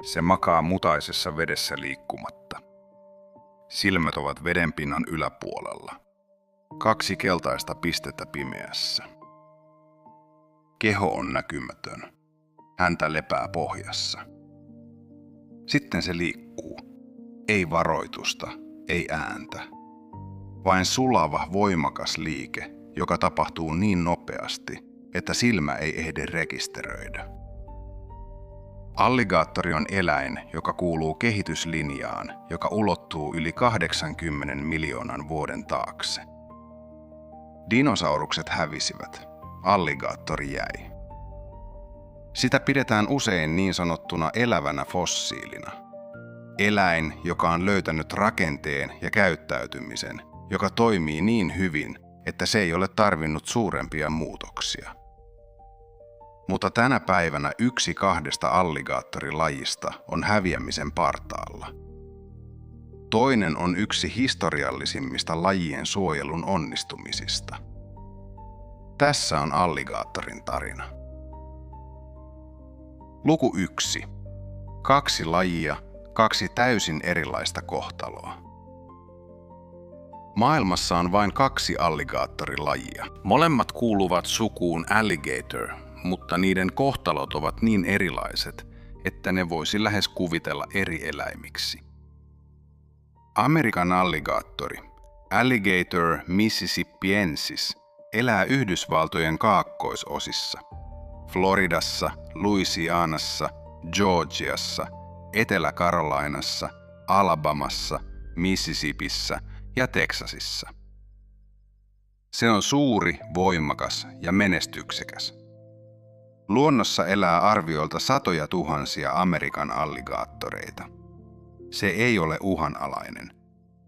Se makaa mutaisessa vedessä liikkumatta. Silmät ovat vedenpinnan yläpuolella. 2 keltaista pistettä pimeässä. Keho on näkymätön. Häntä lepää pohjassa. Sitten se liikkuu. Ei varoitusta, ei ääntä. Vain sulava, voimakas liike, joka tapahtuu niin nopeasti, että silmä ei ehdi rekisteröidä. Alligaattori on eläin, joka kuuluu kehityslinjaan, joka ulottuu yli 80 miljoonan vuoden taakse. Dinosaurukset hävisivät. Alligaattori jäi. Sitä pidetään usein niin sanottuna elävänä fossiilina. Eläin, joka on löytänyt rakenteen ja käyttäytymisen, joka toimii niin hyvin, että se ei ole tarvinnut suurempia muutoksia. Mutta tänä päivänä 1 2 alligaattorilajista on häviämisen partaalla. Toinen on yksi historiallisimmista lajien suojelun onnistumisista. Tässä on alligaattorin tarina. Luku 1. 2 lajia, 2 täysin erilaista kohtaloa. Maailmassa on vain 2 alligaattorilajia. Molemmat kuuluvat sukuun alligator, mutta niiden kohtalot ovat niin erilaiset, että ne voisi lähes kuvitella eri eläimiksi. Amerikan alligaattori, Alligator mississippiensis, elää Yhdysvaltojen kaakkoisosissa. Floridassa, Louisianassa, Georgiassa, Etelä-Carolinassa, Alabamassa, Mississippissä ja Teksasissa. Se on suuri, voimakas ja menestyksekäs. Luonnossa elää arviolta satoja tuhansia Amerikan alligaattoreita. Se ei ole uhanalainen.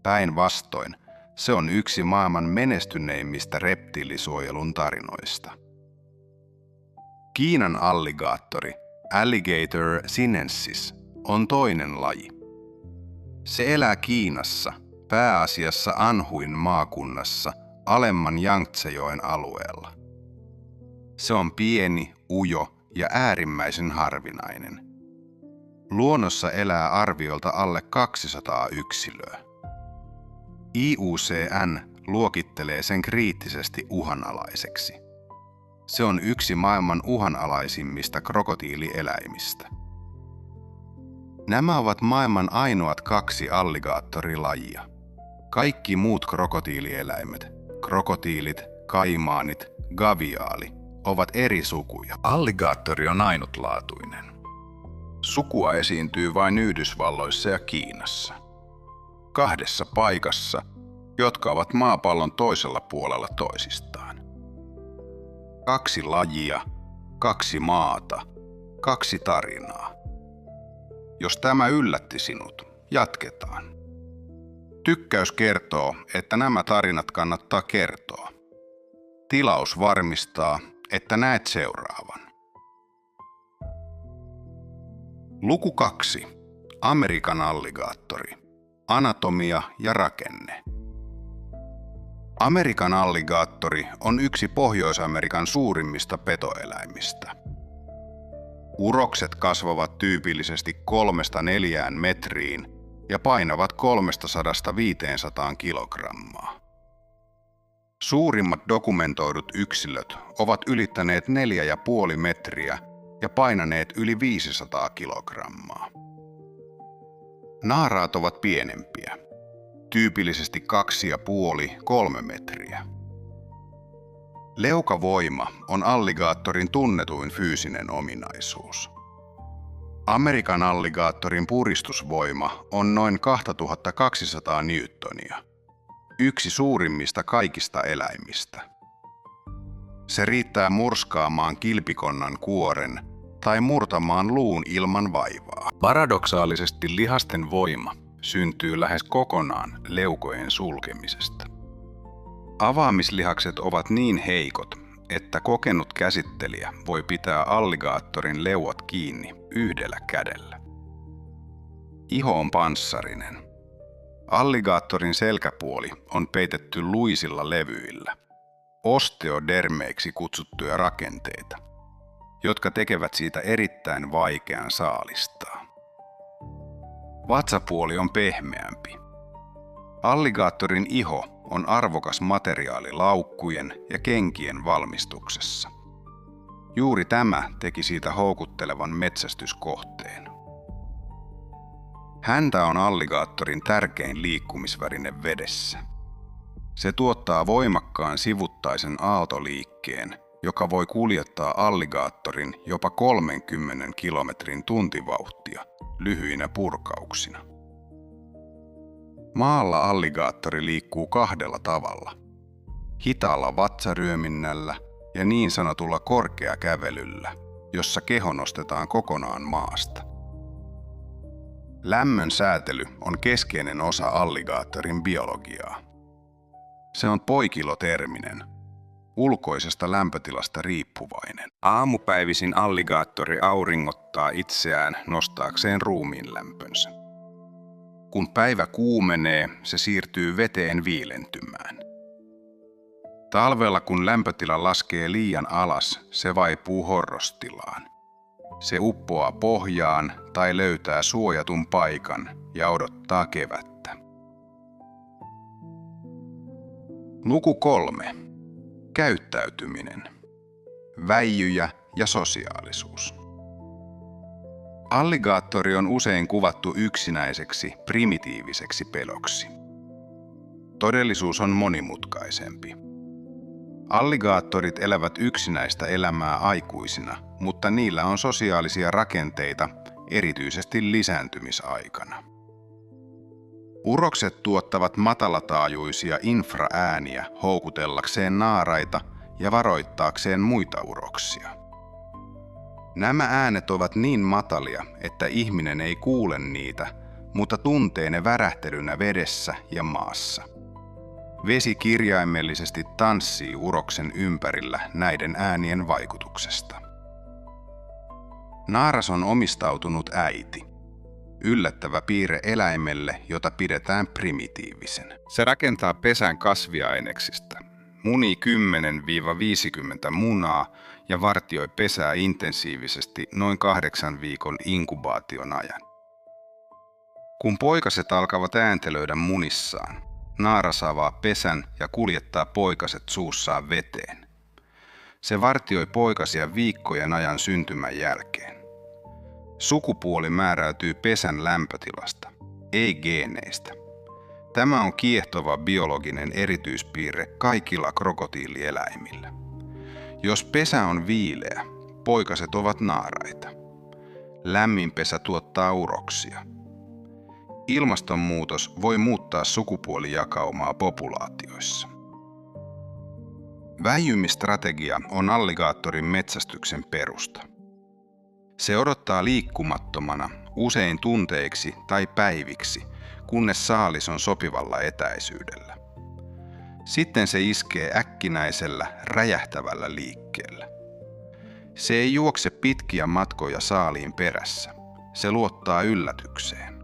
Päinvastoin, se on yksi maailman menestyneimmistä reptiilisuojelun tarinoista. Kiinan alligaattori, Alligator sinensis, on toinen laji. Se elää Kiinassa, pääasiassa Anhuin maakunnassa, alemman Jangtsejoen alueella. Se on pieni, ujo ja äärimmäisen harvinainen. Luonnossa elää arviolta alle 200 yksilöä. IUCN luokittelee sen kriittisesti uhanalaiseksi. Se on yksi maailman uhanalaisimmista krokotiilieläimistä. Nämä ovat maailman ainoat 2 alligaattorilajia. Kaikki muut krokotiilieläimet, krokotiilit, kaimaanit, gaviaali, ovat eri sukuja. Alligaattori on ainutlaatuinen. Sukua esiintyy vain Yhdysvalloissa ja Kiinassa. 2 paikassa, jotka ovat maapallon toisella puolella toisistaan. 2 lajia, 2 maata, 2 tarinaa. Jos tämä yllätti sinut, jatketaan. Tykkäys kertoo, että nämä tarinat kannattaa kertoa. Tilaus varmistaa, että näet seuraavan. Luku 2. Amerikan alligaattori. Anatomia ja rakenne. Amerikan alligaattori on yksi Pohjois-Amerikan suurimmista petoeläimistä. Urokset kasvavat tyypillisesti 3–4 metriin ja painavat 300–500 kilogrammaa. Suurimmat dokumentoidut yksilöt ovat ylittäneet 4,5 metriä ja painaneet yli 500 kilogrammaa. Naaraat ovat pienempiä, tyypillisesti 2,5–3 metriä. Leukavoima on alligaattorin tunnetuin fyysinen ominaisuus. Amerikan alligaattorin puristusvoima on noin 2200 newtonia, yksi suurimmista kaikista eläimistä. Se riittää murskaamaan kilpikonnan kuoren tai murtamaan luun ilman vaivaa. Paradoksaalisesti lihasten voima syntyy lähes kokonaan leukojen sulkemisesta. Avaamislihakset ovat niin heikot, että kokenut käsittelijä voi pitää alligaattorin leuat kiinni yhdellä kädellä. Iho on panssarinen. Alligaattorin selkäpuoli on peitetty luisilla levyillä, osteodermeiksi kutsuttuja rakenteita, jotka tekevät siitä erittäin vaikean saalistaa. Vatsapuoli on pehmeämpi. Alligaattorin iho on arvokas materiaali laukkujen ja kenkien valmistuksessa. Juuri tämä teki siitä houkuttelevan metsästyskohteen. Häntä on alligaattorin tärkein liikkumisväline vedessä. Se tuottaa voimakkaan sivuttaisen aaltoliikkeen, joka voi kuljettaa alligaattorin jopa 30 kilometrin tuntivauhtia lyhyinä purkauksina. Maalla alligaattori liikkuu kahdella tavalla: hitaalla vatsaryöminnällä ja niin sanotulla korkeakävelyllä, jossa keho nostetaan kokonaan maasta. Lämmön säätely on keskeinen osa alligaattorin biologiaa. Se on poikiloterminen, ulkoisesta lämpötilasta riippuvainen. Aamupäivisin alligaattori auringottaa itseään nostaakseen ruumiinlämpönsä. Kun päivä kuumenee, se siirtyy veteen viilentymään. Talvella, kun lämpötila laskee liian alas, se vaipuu horrostilaan. Se uppoaa pohjaan tai löytää suojatun paikan ja odottaa kevättä. Luku 3. Käyttäytyminen. Väijyjä ja sosiaalisuus. Alligaattori on usein kuvattu yksinäiseksi, primitiiviseksi pedoksi. Todellisuus on monimutkaisempi. Alligaattorit elävät yksinäistä elämää aikuisina, mutta niillä on sosiaalisia rakenteita, erityisesti lisääntymisaikana. Urokset tuottavat matalataajuisia infraääniä houkutellakseen naaraita ja varoittaakseen muita uroksia. Nämä äänet ovat niin matalia, että ihminen ei kuule niitä, mutta tuntee ne värähtelynä vedessä ja maassa. Vesi kirjaimellisesti tanssii uroksen ympärillä näiden äänien vaikutuksesta. Naaras on omistautunut äiti. Yllättävä piirre eläimelle, jota pidetään primitiivisen. Se rakentaa pesän kasviaineksista, munii 10-50 munaa ja vartioi pesää intensiivisesti noin 8 viikon inkubaation ajan. Kun poikaset alkavat ääntelöidä munissaan, naaras avaa pesän ja kuljettaa poikaset suussaan veteen. Se vartioi poikasia viikkojen ajan syntymän jälkeen. Sukupuoli määräytyy pesän lämpötilasta, ei geeneistä. Tämä on kiehtova biologinen erityispiirre kaikilla krokotiilieläimillä. Jos pesä on viileä, poikaset ovat naaraita. Lämmin pesä tuottaa uroksia. Ilmastonmuutos voi muuttaa sukupuolijakaumaa populaatioissa. Väijymistrategia on alligaattorin metsästyksen perusta. Se odottaa liikkumattomana, usein tunteiksi tai päiviksi, kunnes saalis on sopivalla etäisyydellä. Sitten se iskee äkkinäisellä, räjähtävällä liikkeellä. Se ei juokse pitkiä matkoja saaliin perässä. Se luottaa yllätykseen.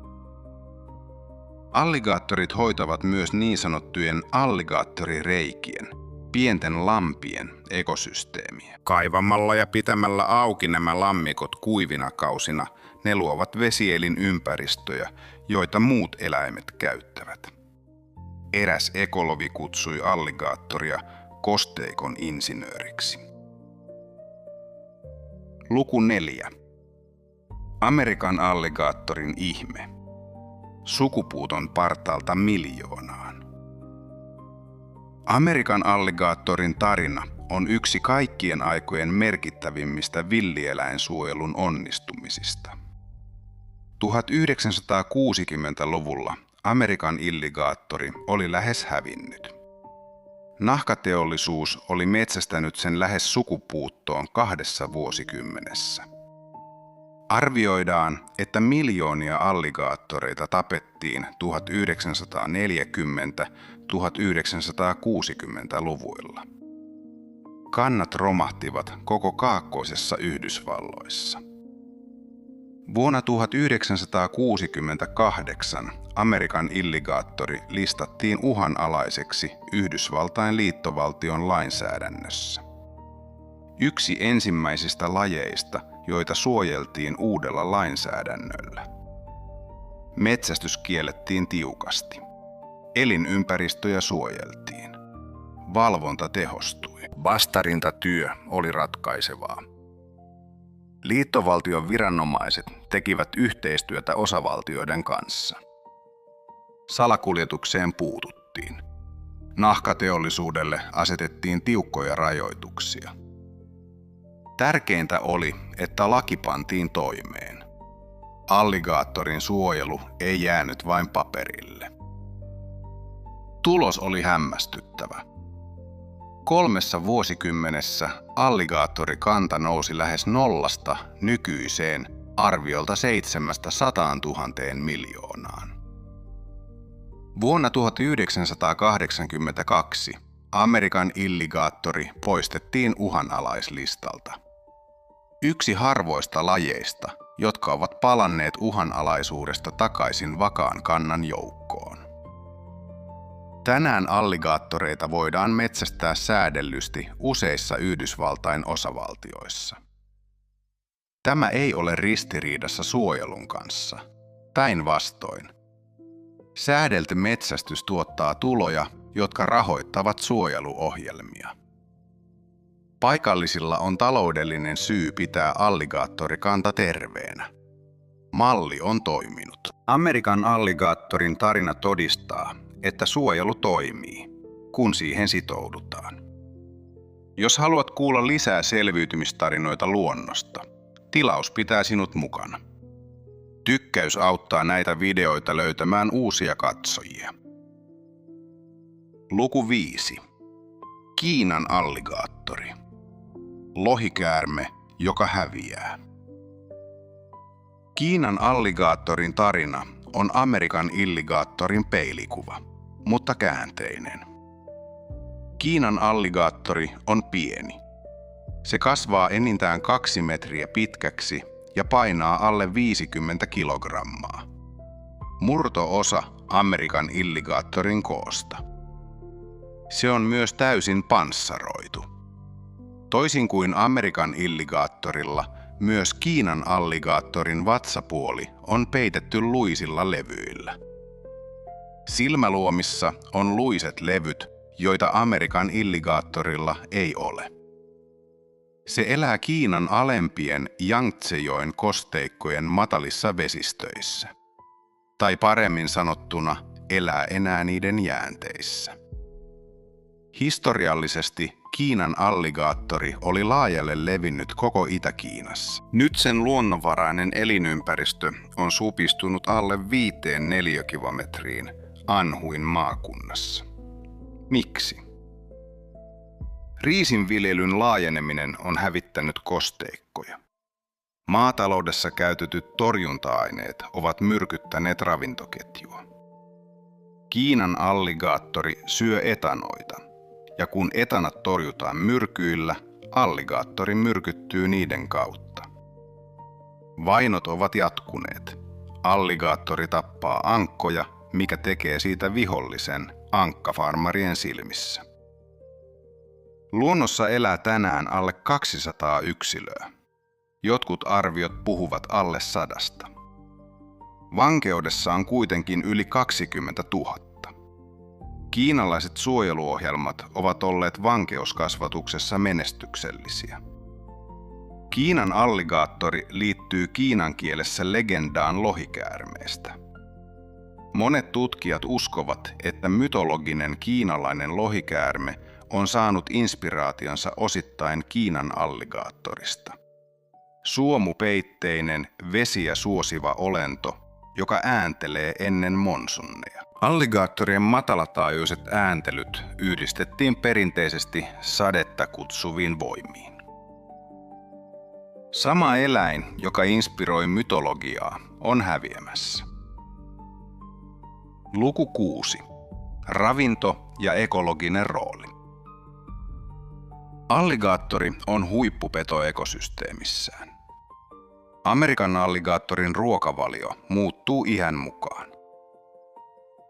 Alligaattorit hoitavat myös niin sanottujen alligaattorireikien, pienten lampien ekosysteemiä. Kaivamalla ja pitämällä auki nämä lammikot kuivina kausina ne luovat vesielinympäristöjä, joita muut eläimet käyttävät. Eräs ekologi kutsui alligaattoria kosteikon insinööriksi. Luku 4. Amerikan alligaattorin ihme. Sukupuuton partaalta miljoonaan. Amerikan alligaattorin tarina on yksi kaikkien aikojen merkittävimmistä villieläinsuojelun onnistumisista. 1960-luvulla Amerikan alligaattori oli lähes hävinnyt. Nahkateollisuus oli metsästänyt sen lähes sukupuuttoon 2 vuosikymmenessä. Arvioidaan, että miljoonia alligaattoreita tapettiin 1940-1960-luvuilla. Kannat romahtivat koko kaakkoisessa Yhdysvalloissa. Vuonna 1968 Amerikan alligaattori listattiin uhanalaiseksi Yhdysvaltain liittovaltion lainsäädännössä. Yksi ensimmäisistä lajeista, joita suojeltiin uudella lainsäädännöllä. metsästys kiellettiin tiukasti. Elinympäristöjä suojeltiin. Valvonta tehostui. Vastarintatyö oli ratkaisevaa. Liittovaltion viranomaiset tekivät yhteistyötä osavaltioiden kanssa. Salakuljetukseen puututtiin. Nahkateollisuudelle asetettiin tiukkoja rajoituksia. Tärkeintä oli, että laki pantiin toimeen. Alligaattorin suojelu ei jäänyt vain paperille. Tulos oli hämmästyttävä. 3 vuosikymmenessä alligaattorikanta nousi lähes nollasta nykyiseen arviolta 700 000 miljoonaan. Vuonna 1982 Amerikan alligaattori poistettiin uhanalaislistalta. Yksi harvoista lajeista, jotka ovat palanneet uhanalaisuudesta takaisin vakaan kannan joukkoon. Tänään alligaattoreita voidaan metsästää säädellysti useissa Yhdysvaltain osavaltioissa. Tämä ei ole ristiriidassa suojelun kanssa. Päinvastoin. Säädelty metsästys tuottaa tuloja, jotka rahoittavat suojeluohjelmia. Paikallisilla on taloudellinen syy pitää alligaattorikanta terveenä. Malli on toiminut. Amerikan alligaattorin tarina todistaa, että suojelu toimii, kun siihen sitoudutaan. Jos haluat kuulla lisää selviytymistarinoita luonnosta, tilaus pitää sinut mukana. Tykkäys auttaa näitä videoita löytämään uusia katsojia. Luku 5. Kiinan alligaattori. Lohikäärme, joka häviää. Kiinan alligaattorin tarina on Amerikan alligaattorin peilikuva, mutta käänteinen. Kiinan alligaattori on pieni. Se kasvaa enintään 2 metriä pitkäksi ja painaa alle 50 kilogrammaa. Murto-osa Amerikan alligaattorin koosta. Se on myös täysin panssaroitu. Toisin kuin Amerikan alligaattorilla, myös Kiinan alligaattorin vatsapuoli on peitetty luisilla levyillä. Silmäluomissa on luiset levyt, joita Amerikan alligaattorilla ei ole. Se elää Kiinan alempien Yangtze-joen kosteikkojen matalissa vesistöissä. Tai paremmin sanottuna, elää enää niiden jäänteissä. Historiallisesti Kiinan alligaattori oli laajalle levinnyt koko Itä-Kiinassa. Nyt sen luonnonvarainen elinympäristö on supistunut alle 5 neliökilometriin Anhuin maakunnassa. Miksi? Riisinviljelyn laajeneminen on hävittänyt kosteikkoja. Maataloudessa käytetyt torjunta-aineet ovat myrkyttäneet ravintoketjua. Kiinan alligaattori syö etanoita, ja kun etanat torjutaan myrkyillä, alligaattori myrkyttyy niiden kautta. Vainot ovat jatkuneet. Alligaattori tappaa ankkoja, mikä tekee siitä vihollisen ankkafarmarien silmissä. Luonnossa elää tänään alle 200 yksilöä. Jotkut arviot puhuvat alle 100. Vankeudessa on kuitenkin yli 20 000. Kiinalaiset suojeluohjelmat ovat olleet vankeuskasvatuksessa menestyksellisiä. Kiinan alligaattori liittyy kiinan kielessä legendaan lohikäärmeestä. Monet tutkijat uskovat, että mytologinen kiinalainen lohikäärme on saanut inspiraationsa osittain Kiinan alligaattorista. Suomupeitteinen, vesiä suosiva olento, joka ääntelee ennen monsunneja. Alligaattorien matalataajuiset ääntelyt yhdistettiin perinteisesti sadetta kutsuviin voimiin. Sama eläin, joka inspiroi mytologiaa, on häviämässä. Luku 6. Ravinto ja ekologinen rooli. Alligaattori on huippupeto ekosysteemissään. Amerikan alligaattorin ruokavalio muuttuu iän mukaan.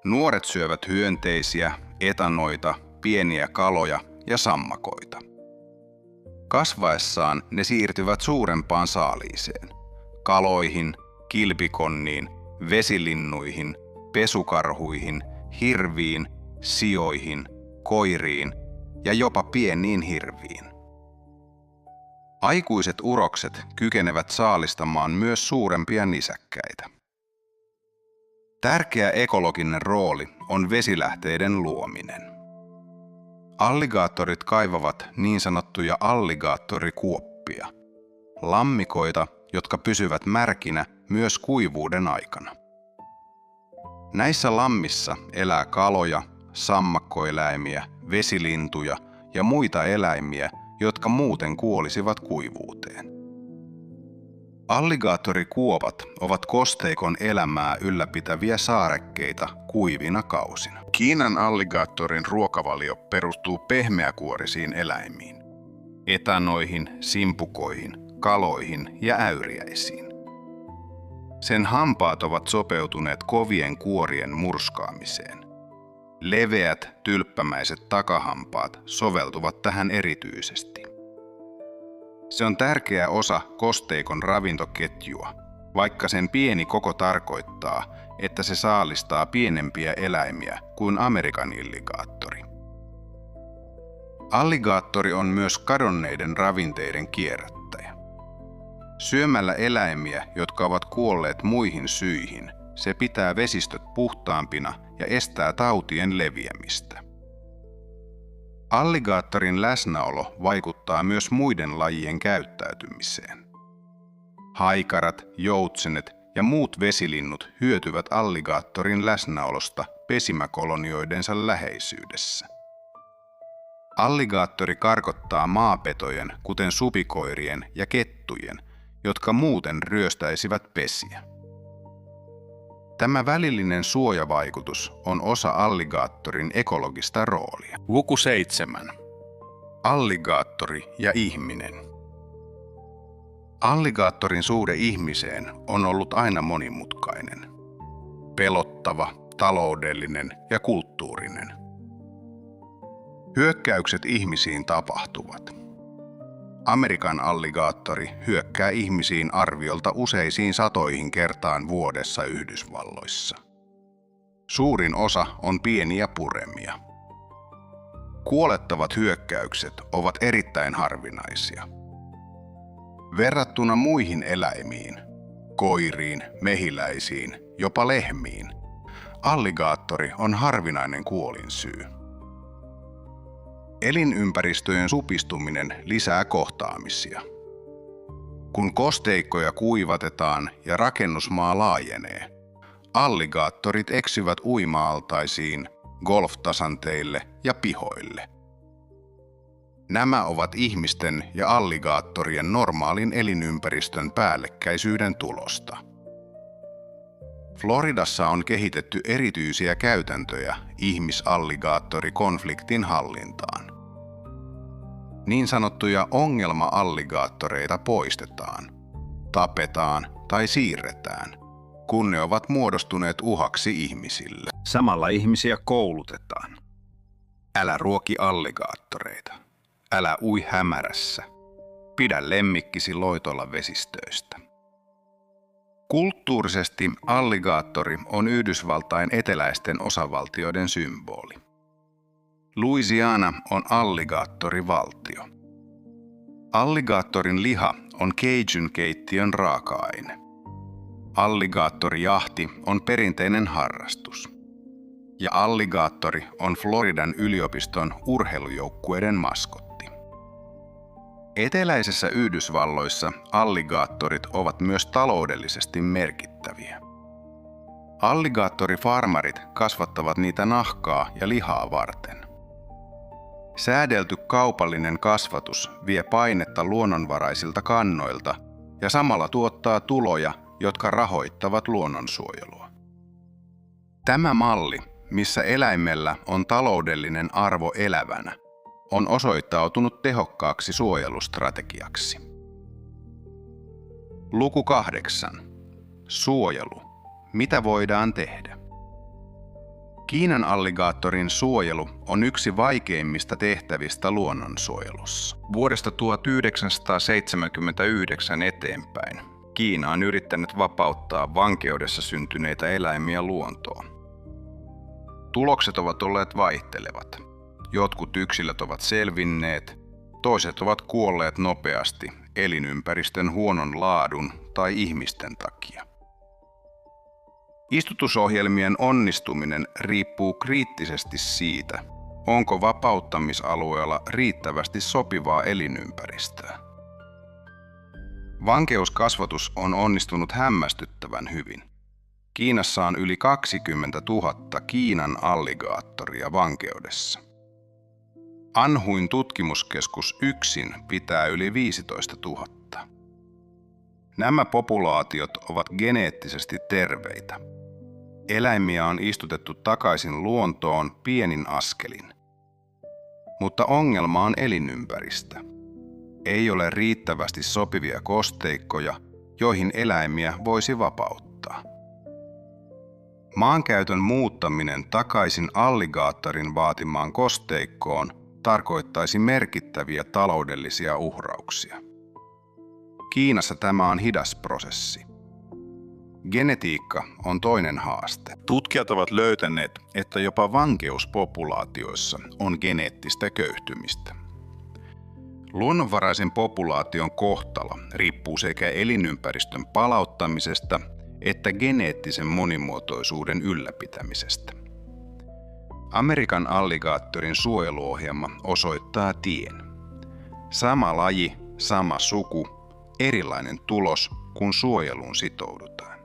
Nuoret syövät hyönteisiä, etanoita, pieniä kaloja ja sammakoita. Kasvaessaan ne siirtyvät suurempaan saaliiseen, kaloihin, kilpikonniin, vesilinnuihin, pesukarhuihin, hirviin, sioihin, koiriin ja jopa pieniin hirviin. Aikuiset urokset kykenevät saalistamaan myös suurempia nisäkkäitä. Tärkeä ekologinen rooli on vesilähteiden luominen. Alligaattorit kaivavat niin sanottuja alligaattorikuoppia, lammikoita, jotka pysyvät märkinä myös kuivuuden aikana. Näissä lammissa elää kaloja, sammakkoeläimiä, vesilintuja ja muita eläimiä, jotka muuten kuolisivat kuivuuteen. Alligaattorikuopat ovat kosteikon elämää ylläpitäviä saarekkeita kuivina kausina. Kiinan alligaattorin ruokavalio perustuu pehmeäkuorisiin eläimiin, etanoihin, simpukoihin, kaloihin ja äyriäisiin. Sen hampaat ovat sopeutuneet kovien kuorien murskaamiseen. Leveät, tylppämäiset takahampaat soveltuvat tähän erityisesti. Se on tärkeä osa kosteikon ravintoketjua, vaikka sen pieni koko tarkoittaa, että se saalistaa pienempiä eläimiä kuin Amerikan alligaattori. Alligaattori on myös kadonneiden ravinteiden kierrättäjä. Syömällä eläimiä, jotka ovat kuolleet muihin syihin, se pitää vesistöt puhtaampina ja estää tautien leviämistä. Alligaattorin läsnäolo vaikuttaa myös muiden lajien käyttäytymiseen. Haikarat, joutsenet ja muut vesilinnut hyötyvät alligaattorin läsnäolosta pesimäkolonioidensa läheisyydessä. Alligaattori karkottaa maapetojen, kuten supikoirien ja kettujen, jotka muuten ryöstäisivät pesiä. Tämä välillinen suojavaikutus on osa alligaattorin ekologista roolia. Luku 7. Alligaattori ja ihminen. Alligaattorin suhde ihmiseen on ollut aina monimutkainen. Pelottava, taloudellinen ja kulttuurinen. Hyökkäykset ihmisiin tapahtuvat. Amerikan alligaattori hyökkää ihmisiin arviolta useisiin satoihin kertaan vuodessa Yhdysvalloissa. Suurin osa on pieniä puremia. Kuolettavat hyökkäykset ovat erittäin harvinaisia. Verrattuna muihin eläimiin, koiriin, mehiläisiin, jopa lehmiin, alligaattori on harvinainen kuolinsyy. Elinympäristöjen supistuminen lisää kohtaamisia. Kun kosteikkoja kuivatetaan ja rakennusmaa laajenee, alligaattorit eksyvät uima-altaisiin, golftasanteille ja pihoille. Nämä ovat ihmisten ja alligaattorien normaalin elinympäristön päällekkäisyyden tulosta. Floridassa on kehitetty erityisiä käytäntöjä ihmis-alligaattori-konfliktin hallintaan. Niin sanottuja ongelma-alligaattoreita poistetaan, tapetaan tai siirretään, kun ne ovat muodostuneet uhaksi ihmisille. Samalla ihmisiä koulutetaan. Älä ruoki alligaattoreita. Älä ui hämärässä. Pidä lemmikkisi loitolla vesistöistä. Kulttuurisesti alligaattori on Yhdysvaltain eteläisten osavaltioiden symboli. Louisiana on alligaattorivaltio. Alligaattorin liha on Cajun-keittiön raaka-aine. Alligaattorijahti on perinteinen harrastus. Ja alligaattori on Floridan yliopiston urheilujoukkueiden maskotti. Eteläisessä Yhdysvalloissa alligaattorit ovat myös taloudellisesti merkittäviä. Alligaattorifarmarit kasvattavat niitä nahkaa ja lihaa varten. Säädelty kaupallinen kasvatus vie painetta luonnonvaraisilta kannoilta ja samalla tuottaa tuloja, jotka rahoittavat luonnonsuojelua. Tämä malli, missä eläimellä on taloudellinen arvo elävänä, on osoittautunut tehokkaaksi suojelustrategiaksi. Luku 8. Suojelu. Mitä voidaan tehdä? Kiinan alligaattorin suojelu on yksi vaikeimmista tehtävistä luonnonsuojelussa. Vuodesta 1979 eteenpäin Kiina on yrittänyt vapauttaa vankeudessa syntyneitä eläimiä luontoon. Tulokset ovat olleet vaihtelevat. Jotkut yksilöt ovat selvinneet, toiset ovat kuolleet nopeasti elinympäristön huonon laadun tai ihmisten takia. Istutusohjelmien onnistuminen riippuu kriittisesti siitä, onko vapauttamisalueella riittävästi sopivaa elinympäristöä. Vankeuskasvatus on onnistunut hämmästyttävän hyvin. Kiinassa on yli 20 000 Kiinan alligaattoria vankeudessa. Anhuin tutkimuskeskus yksin pitää yli 15 000. Nämä populaatiot ovat geneettisesti terveitä. Eläimiä on istutettu takaisin luontoon pienin askelin. Mutta ongelma on elinympäristö. Ei ole riittävästi sopivia kosteikkoja, joihin eläimiä voisi vapauttaa. Maankäytön muuttaminen takaisin alligaattorin vaatimaan kosteikkoon tarkoittaisi merkittäviä taloudellisia uhrauksia. Kiinassa tämä on hidas prosessi. Genetiikka on toinen haaste. Tutkijat ovat löytäneet, että jopa vankeuspopulaatioissa on geneettistä köyhtymistä. Luonnonvaraisen populaation kohtalo riippuu sekä elinympäristön palauttamisesta että geneettisen monimuotoisuuden ylläpitämisestä. Amerikan alligaattorin suojeluohjelma osoittaa tien. Sama laji, sama suku, erilainen tulos, kun suojeluun sitoudutaan.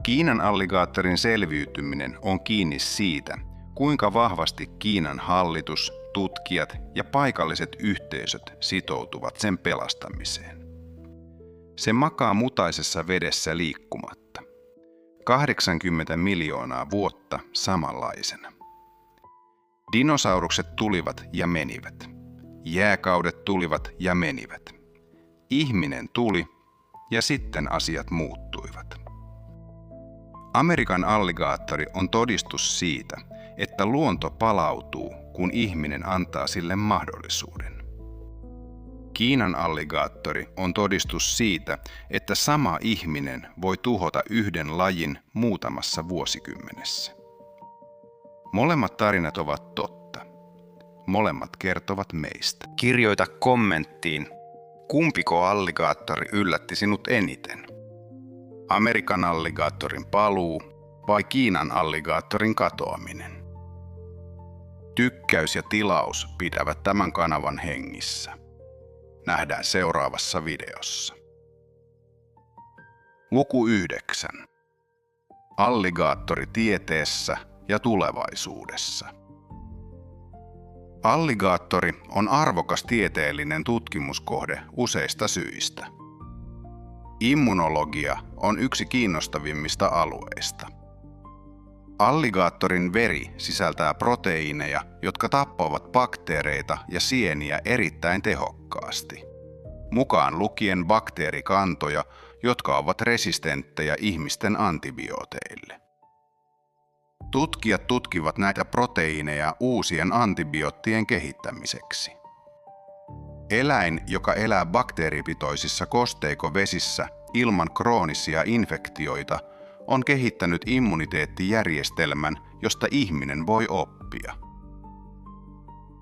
Kiinan alligaattorin selviytyminen on kiinni siitä, kuinka vahvasti Kiinan hallitus, tutkijat ja paikalliset yhteisöt sitoutuvat sen pelastamiseen. Se makaa mutaisessa vedessä liikkumatta. 80 miljoonaa vuotta samanlaisena. Dinosaurukset tulivat ja menivät. Jääkaudet tulivat ja menivät. Ihminen tuli ja sitten asiat muuttuivat. Amerikan alligaattori on todistus siitä, että luonto palautuu, kun ihminen antaa sille mahdollisuuden. Kiinan alligaattori on todistus siitä, että sama ihminen voi tuhota yhden lajin muutamassa vuosikymmenessä. Molemmat tarinat ovat totta. Molemmat kertovat meistä. Kirjoita kommenttiin, kumpiko alligaattori yllätti sinut eniten? Amerikan alligaattorin paluu vai Kiinan alligaattorin katoaminen? Tykkäys ja tilaus pitävät tämän kanavan hengissä. Nähdään seuraavassa videossa. Luku 9. Alligaattori tieteessä ja tulevaisuudessa. Alligaattori on arvokas tieteellinen tutkimuskohde useista syistä. Immunologia on yksi kiinnostavimmista alueista. Alligaattorin veri sisältää proteiineja, jotka tappavat bakteereita ja sieniä erittäin tehokkaasti, mukaan lukien bakteerikantoja, jotka ovat resistenttejä ihmisten antibiooteille. Tutkijat tutkivat näitä proteiineja uusien antibioottien kehittämiseksi. Eläin, joka elää bakteeripitoisissa kosteikovesissä ilman kroonisia infektioita, on kehittänyt immuniteettijärjestelmän, josta ihminen voi oppia.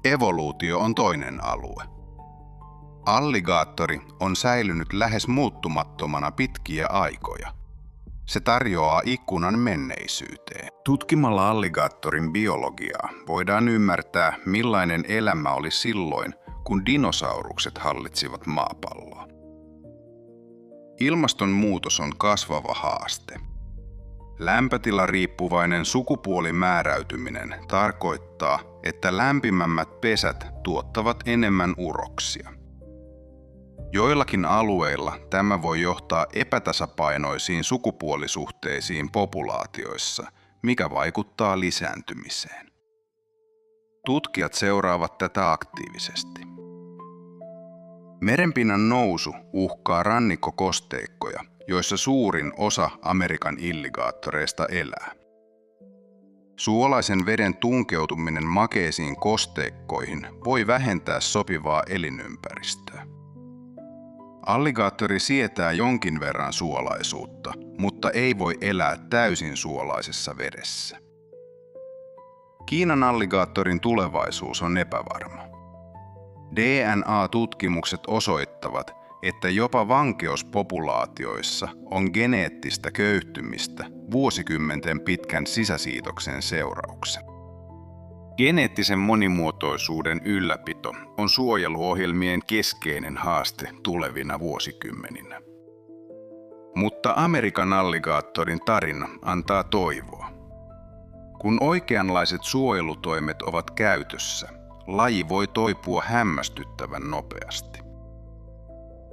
Evoluutio on toinen alue. Alligaattori on säilynyt lähes muuttumattomana pitkiä aikoja. Se tarjoaa ikkunan menneisyyteen. Tutkimalla alligaattorin biologiaa voidaan ymmärtää, millainen elämä oli silloin, kun dinosaurukset hallitsivat maapalloa. Ilmastonmuutos on kasvava haaste. Lämpötilariippuvainen sukupuolimääräytyminen tarkoittaa, että lämpimämmät pesät tuottavat enemmän uroksia. Joillakin alueilla tämä voi johtaa epätasapainoisiin sukupuolisuhteisiin populaatioissa, mikä vaikuttaa lisääntymiseen. Tutkijat seuraavat tätä aktiivisesti. Merenpinnan nousu uhkaa rannikkokosteikkoja, joissa suurin osa Amerikan alligaattoreista elää. Suolaisen veden tunkeutuminen makeisiin kosteikkoihin voi vähentää sopivaa elinympäristöä. Alligaattori sietää jonkin verran suolaisuutta, mutta ei voi elää täysin suolaisessa vedessä. Kiinan alligaattorin tulevaisuus on epävarma. DNA-tutkimukset osoittavat, että jopa vankeuspopulaatioissa on geneettistä köyhtymistä vuosikymmenten pitkän sisäsiitoksen seurauksena. Geneettisen monimuotoisuuden ylläpito on suojeluohjelmien keskeinen haaste tulevina vuosikymmeninä. Mutta Amerikan alligaattorin tarina antaa toivoa. Kun oikeanlaiset suojelutoimet ovat käytössä, laji voi toipua hämmästyttävän nopeasti.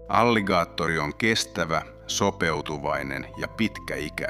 Alligaattori on kestävä, sopeutuvainen ja pitkäikäinen.